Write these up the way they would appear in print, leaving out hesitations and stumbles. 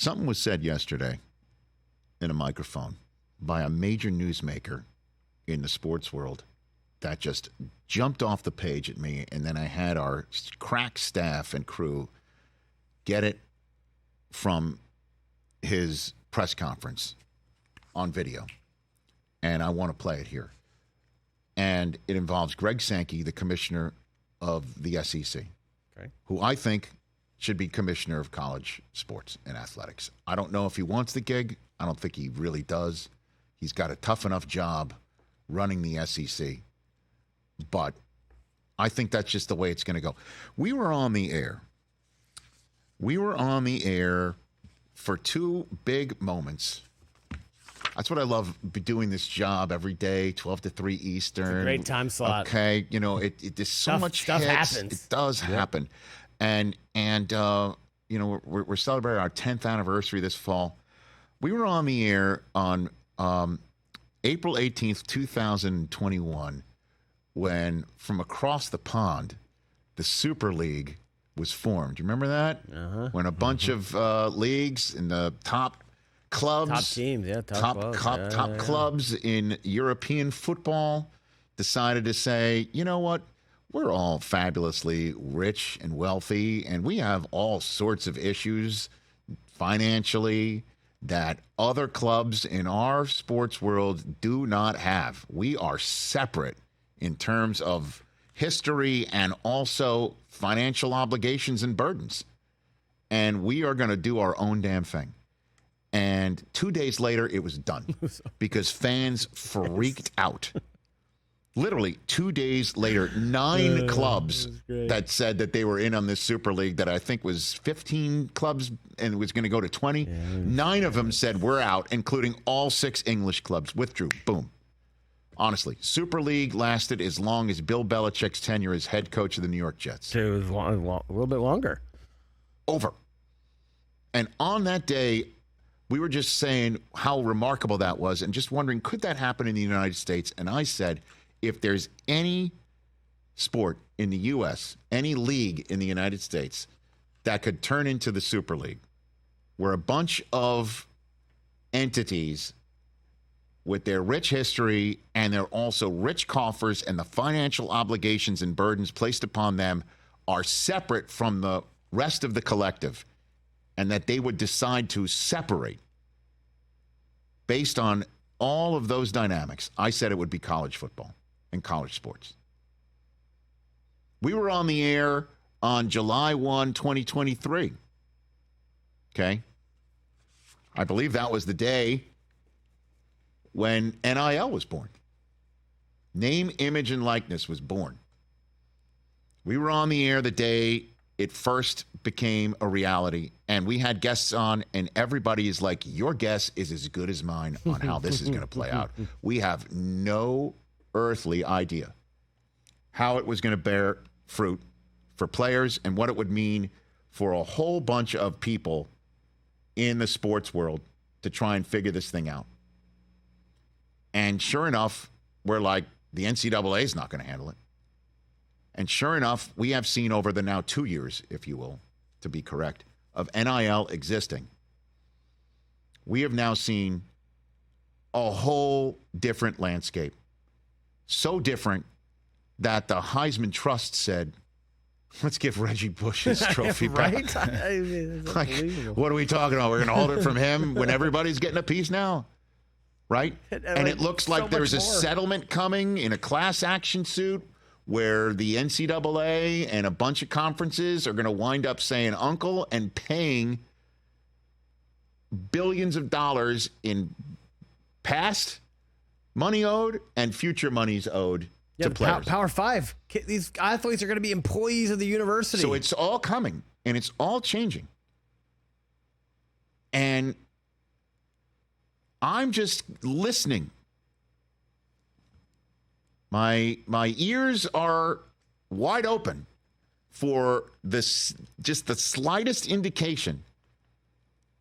Something was said yesterday in a microphone by a major newsmaker in the sports world that just jumped off the page at me, and then I had our crack staff and crew get it from his press conference on video, and I want to play it here. And it involves Greg Sankey, the commissioner of the SEC, who I think should be commissioner of college sports and athletics. I don't know if he wants the gig. I don't think he really does. He's got a tough enough job running the SEC. But I think that's just the way it's going to go. We were on the air. We were on the air for two big moments. That's what I love doing this job every day, 12 to 3 Eastern. It's a great time slot. Okay, you know, there's so much stuff hits. happens. It does happen. And you know, we're celebrating our 10th anniversary this fall. We were on the air on April 18th, 2021, when from across the pond, the Super League was formed. You remember that? Uh-huh. When a bunch of leagues in the top clubs, Top teams, yeah, top clubs in European football decided to say, you know what? We're all fabulously rich and wealthy, and we have all sorts of issues financially that other clubs in our sports world do not have. We are separate in terms of history and also financial obligations and burdens. And we are going to do our own damn thing. And 2 days later, it was done because fans freaked out. Literally 2 days later, 9 clubs that said that they were in on this Super League that I think was 15 clubs and was going to go to 20. Yeah. 9 of them said we're out, including all 6 English clubs. Withdrew. Boom. Honestly, Super League lasted as long as Bill Belichick's tenure as head coach of the New York Jets. It was a little bit longer. Over. And on that day, we were just saying how remarkable that was and just wondering, could that happen in the United States? And I said, if there's any sport in the U.S., any league in the United States that could turn into the Super League, where a bunch of entities with their rich history and their also rich coffers and the financial obligations and burdens placed upon them are separate from the rest of the collective, and that they would decide to separate based on all of those dynamics, I said it would be college football and college sports. We were on the air on July 1, 2023. Okay? I believe that was the day when NIL was born. Name, image, and likeness was born. We were on the air the day it first became a reality, and we had guests on, and everybody is like, your guess is as good as mine on how this is going to play out. We have no earthly idea how it was going to bear fruit for players and what it would mean for a whole bunch of people in the sports world to try and figure this thing out. And sure enough, we're like, the NCAA is not going to handle it. And sure enough, we have seen over the now 2 years, if you will, to be correct, of NIL existing, we have now seen a whole different landscape. So different that the Heisman Trust said, let's give Reggie Bush his trophy back. I mean, like, what are we talking about? We're going to hold it from him when everybody's getting a piece now? Right? And it looks like there's a settlement coming in a class action suit where the NCAA and a bunch of conferences are going to wind up saying uncle and paying billions of dollars in past money owed and future monies owed to players. Power 5. These athletes are going to be employees of the university. So it's all coming, and it's all changing. And I'm just listening. My ears are wide open for this, just the slightest indication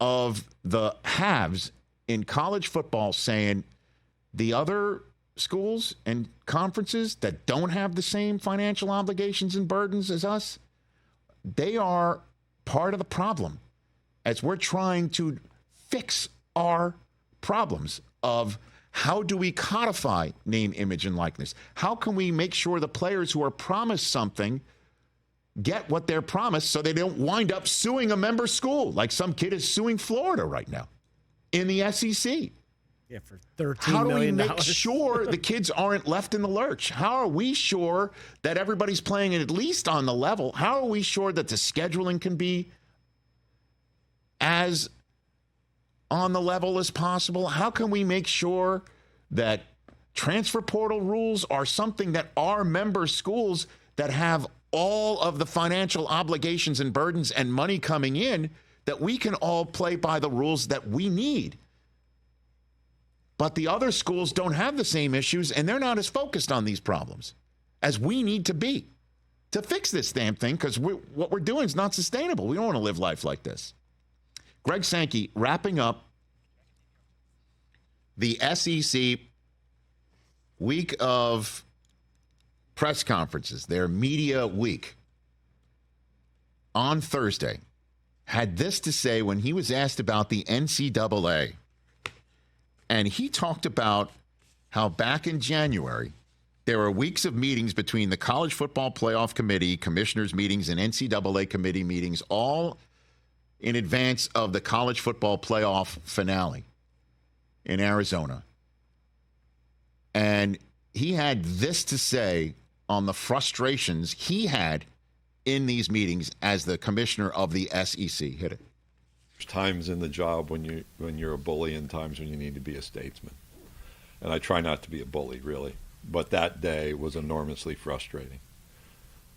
of the haves in college football saying the other schools and conferences that don't have the same financial obligations and burdens as us, they are part of the problem. as we're trying to fix our problems of how do we codify name, image, and likeness? How can we make sure the players who are promised something get what they're promised so they don't wind up suing a member school like some kid is suing Florida right now in the SEC? Yeah, for $13 How do we million. make sure the kids aren't left in the lurch? How are we sure that everybody's playing at least on the level? How are we sure that the scheduling can be as on the level as possible? How can we make sure that transfer portal rules are something that our member schools that have all of the financial obligations and burdens and money coming in, that we can all play by the rules that we need? But the other schools don't have the same issues, and they're not as focused on these problems as we need to be to fix this damn thing, because what we're doing is not sustainable. We don't want to live life like this. Greg Sankey wrapping up the SEC week of press conferences, their media week, on Thursday, had this to say when he was asked about the NCAA. And he talked about how back in January, there were weeks of meetings between the College Football Playoff Committee, commissioners' meetings, and NCAA committee meetings, all in advance of the College Football Playoff finale in Arizona. And he had this to say on the frustrations he had in these meetings as the commissioner of the SEC. Hit it. There's times in the job when you're a bully and times when you need to be a statesman. And I try not to be a bully, really. But that day was enormously frustrating.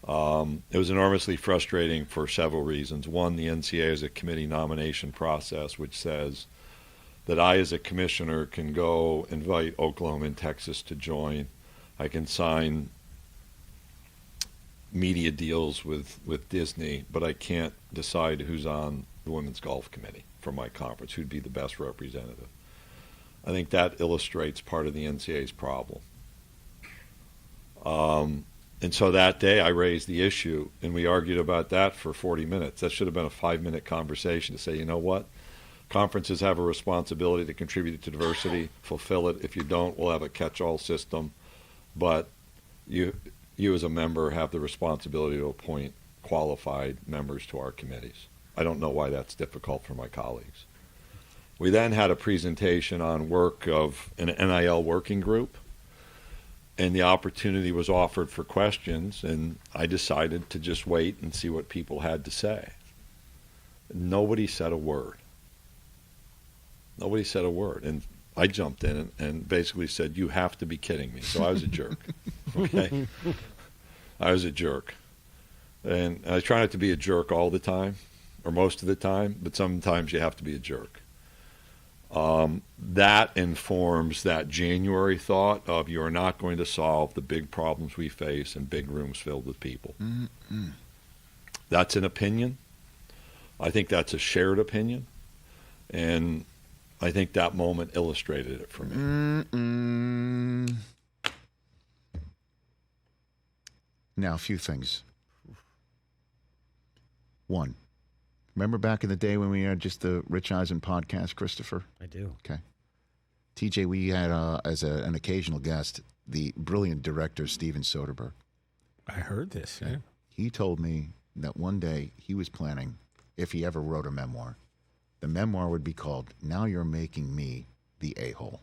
It was enormously frustrating for several reasons. One, the NCAA is a committee nomination process, which says that I, as a commissioner, can go invite Oklahoma and Texas to join. I can sign media deals with Disney, but I can't decide who's on the women's golf committee for my conference, who'd be the best representative. I think that illustrates part of the NCAA's problem. And so that day I raised the issue, and we argued about that for 40 minutes. That should have been a 5-minute conversation to say, you know what? Conferences have a responsibility to contribute to diversity, fulfill it. If you don't, we'll have a catch-all system. But you as a member have the responsibility to appoint qualified members to our committees. I don't know why that's difficult for my colleagues. We then had a presentation on work of an NIL working group, and the opportunity was offered for questions, and I decided to just wait and see what people had to say. Nobody said a word. Nobody said a word. And I jumped in and basically said, you have to be kidding me. So I was a jerk. Okay? I was a jerk. And I try not to be a jerk all the time, or most of the time, but sometimes you have to be a jerk. That informs that January thought of you are not going to solve the big problems we face in big rooms filled with people. Mm-hmm. That's an opinion. I think that's a shared opinion. And I think that moment illustrated it for me. Mm-mm. Now, a few things. One, remember back in the day when we had just the Rich Eisen podcast, Christopher? I do. Okay. TJ, we had as an occasional guest the brilliant director Steven Soderbergh. I heard this. Yeah. He told me that one day he was planning, if he ever wrote a memoir, the memoir would be called "Now You're Making Me the A-Hole."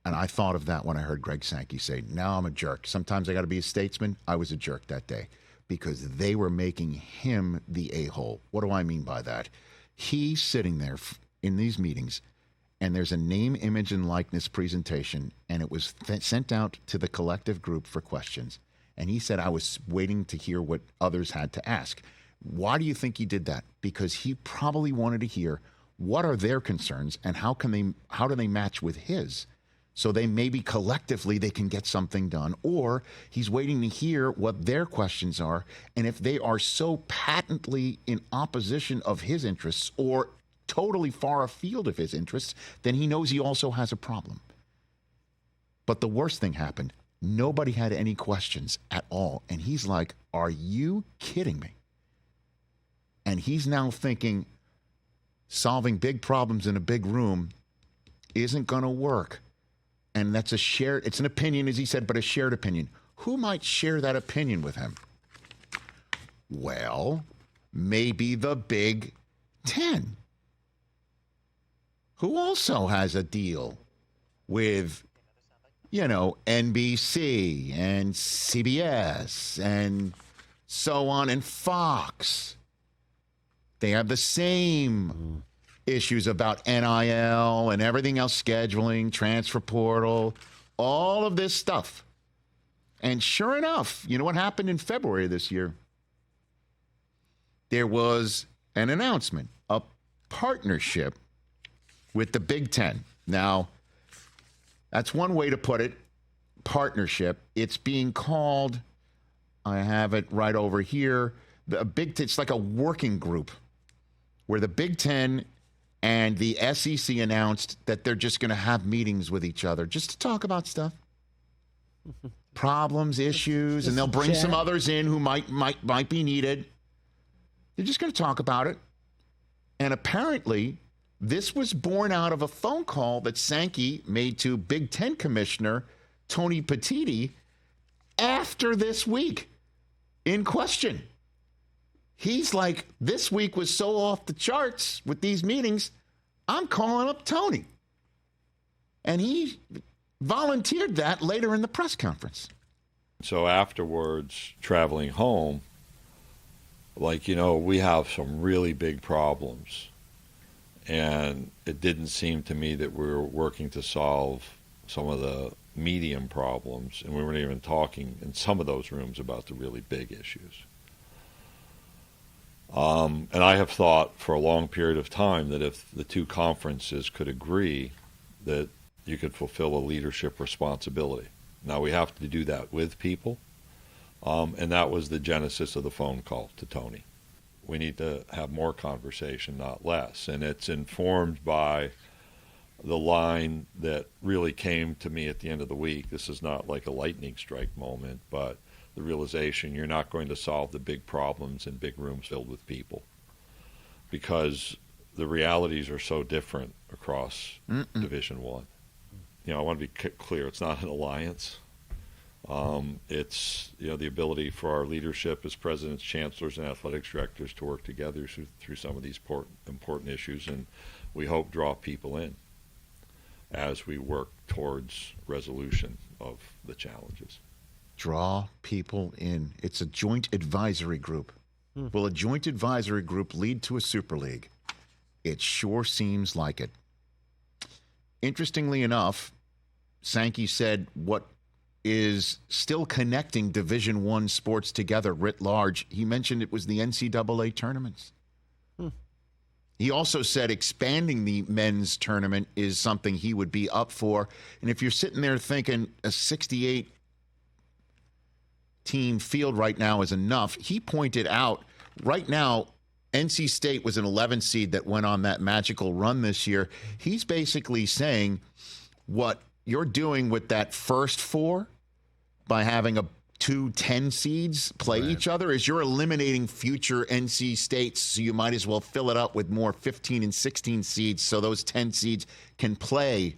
And I thought of that when I heard Greg Sankey say, now I'm a jerk. Sometimes I got to be a statesman. I was a jerk that day because they were making him the a-hole. What do I mean by that? He's sitting there in these meetings, and there's a name, image, and likeness presentation, and it was sent out to the collective group for questions. And he said, I was waiting to hear what others had to ask. Why do you think he did that? Because he probably wanted to hear what are their concerns and how do they match with his? So they maybe collectively they can get something done, or he's waiting to hear what their questions are. And if they are so patently in opposition of his interests or totally far afield of his interests, then he knows he also has a problem. But the worst thing happened. Nobody had any questions at all. And he's like, are you kidding me? And he's now thinking solving big problems in a big room isn't going to work. And that's it's an opinion, as he said, but a shared opinion. Who might share that opinion with him? Well, maybe the Big Ten, who also has a deal with, NBC and CBS and so on, and Fox. They have the same issues about NIL and everything else, scheduling, transfer portal, all of this stuff. And sure enough, you know what happened in February of this year? There was an announcement, a partnership with the Big Ten. Now, that's one way to put it, partnership. It's being called, I have it right over here, it's like a working group where the Big Ten and the SEC announced that they're just going to have meetings with each other just to talk about stuff. Problems, issues, and they'll bring some others in who might be needed. They're just going to talk about it. And apparently, this was born out of a phone call that Sankey made to Big Ten Commissioner Tony Petitti after this week in question. He's like, this week was so off the charts with these meetings, I'm calling up Tony. And he volunteered that later in the press conference. So afterwards, traveling home, we have some really big problems. And it didn't seem to me that we were working to solve some of the medium problems. And we weren't even talking in some of those rooms about the really big issues. And I have thought for a long period of time that if the two conferences could agree that you could fulfill a leadership responsibility. Now we have to do that with people. And that was the genesis of the phone call to Tony. We need to have more conversation, not less. And it's informed by the line that really came to me at the end of the week. This is not like a lightning strike moment, but the realization you're not going to solve the big problems in big rooms filled with people because the realities are so different across Division One. I want to be clear, it's not an alliance. It's the ability for our leadership as presidents, chancellors, and athletics directors to work together through some of these important issues, and we hope draw people in as we work towards resolution of the challenges. Draw people in. It's a joint advisory group. Will a joint advisory group lead to a Super League? It sure seems like it. Interestingly enough, Sankey said what is still connecting Division I sports together writ large. He mentioned it was the NCAA tournaments. He also said expanding the men's tournament is something he would be up for. And if you're sitting there thinking a 68 team field right now is enough, he pointed out right now NC State was an 11 seed that went on that magical run this year. He's basically saying what you're doing with that first four by having two 10 seeds play each other is you're eliminating future NC States, so you might as well fill it up with more 15 and 16 seeds so those 10 seeds can play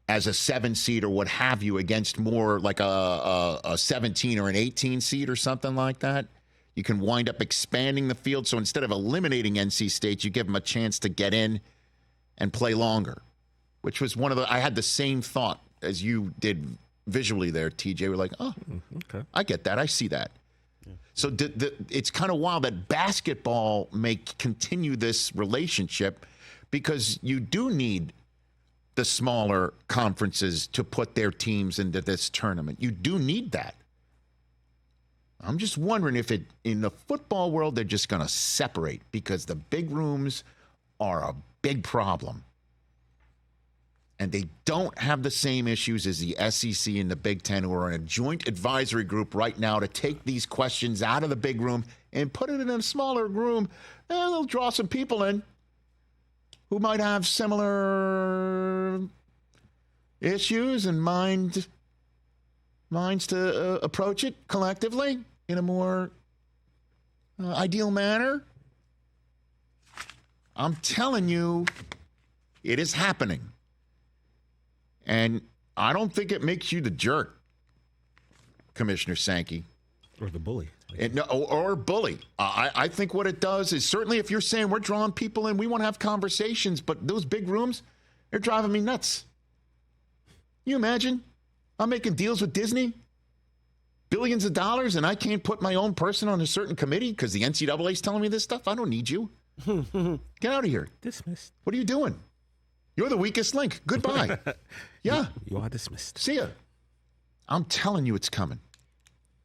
as a 7 seed or what have you against more like a 17 or an 18 seed or something like that. You can wind up expanding the field. So instead of eliminating NC State, you give them a chance to get in and play longer, which was I had the same thought as you did visually there, TJ. We're like, okay. I get that. I see that. Yeah. So it's kind of wild that basketball may continue this relationship because you do need the smaller conferences to put their teams into this tournament. You do need that. I'm just wondering if in the football world, they're just going to separate because the big rooms are a big problem. And they don't have the same issues as the SEC and the Big Ten, who are in a joint advisory group right now to take these questions out of the big room and put it in a smaller room. And they'll draw some people in who might have similar issues and minds to approach it collectively in a more ideal manner. I'm telling you, it is happening. And I don't think it makes you the jerk, Commissioner Sankey. Or the bully. Or bully. I think what it does is, certainly if you're saying we're drawing people in, we want to have conversations, but those big rooms, they're driving me nuts. You imagine? I'm making deals with Disney, billions of dollars, and I can't put my own person on a certain committee because the NCAA is telling me this stuff? I don't need you. Get out of here. Dismissed. What are you doing? You're the weakest link. Goodbye. Yeah. You are dismissed. See ya. I'm telling you it's coming.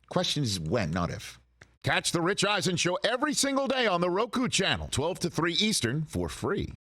Question is when, not if. Catch the Rich Eisen Show every single day on the Roku channel, 12 to 3 Eastern, for free.